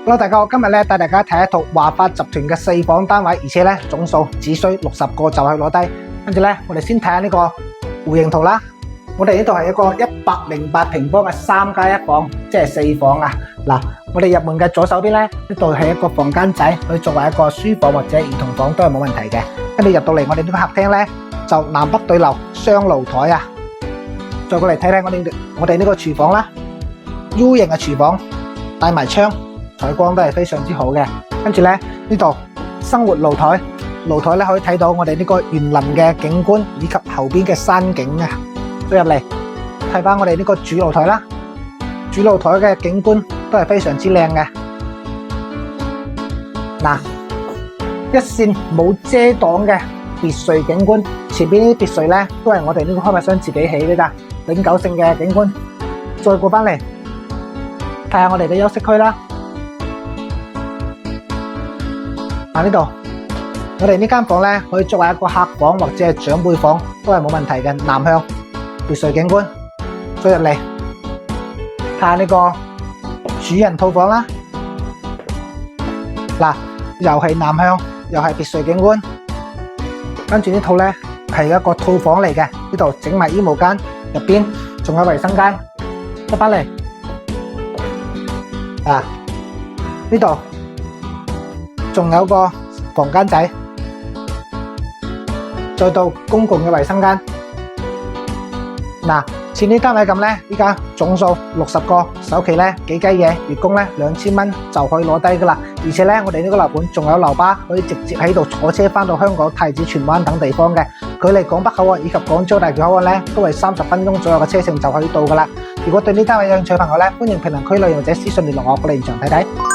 Hello，大家好，今日咧帶大家睇一套華發集團嘅4房單位，而且咧總數只需60個就可以攞低。跟住咧，我哋先睇下呢個戶型圖啦。我哋呢度係一個108平方嘅3+1房，即係4房啊。嗱，我哋入門嘅左手邊咧，呢度係一個房間仔，可以作為一個書房或者兒童房都係冇問題嘅。跟住入到嚟我哋呢個客廳咧，就南北對流雙露台啊。再過嚟睇睇我哋呢個廚房啦 ，U 型嘅廚房，帶埋窗。採光都係非常之好嘅，跟住咧呢度生活露台，露台咧可以睇到我哋呢個園林嘅景觀以及後邊嘅山景啊。再入嚟睇翻我哋呢個主露台啦，主露台嘅景觀都係非常之靚嘅。嗱，一線冇遮擋嘅別墅景觀，前邊呢啲別墅咧都係我哋呢個開發商自己起嘅咋，永久性嘅景觀。再過翻嚟睇下我哋嘅休息區啦。呢度，我哋呢間房咧可以作為一個客房或者係長輩房，都係冇問題嘅。南向別墅景觀，再入嚟睇下呢個主人套房啦。嗱，又係南向，又係別墅景觀。跟住呢套咧係一個套房嚟嘅，呢度整埋衣帽間，入邊仲有衛生間。出翻嚟，呢度。仲有個房間仔，再到公共嘅衛生間。嗱，似呢單位咁咧，依家總數60個，首期咧幾雞嘢，月供咧2000蚊就可以攞低噶啦。而且咧，我哋呢個樓盤仲有樓巴，可以直接喺度坐車翻到香港太子荃灣等地方嘅。距離港北口岸以及廣州大橋口岸咧，都係30分鐘左右嘅車程就可以到噶啦。如果對呢單位有興趣嘅朋友咧，歡迎評論區留言或者私信聯絡我，過嚟現場睇睇。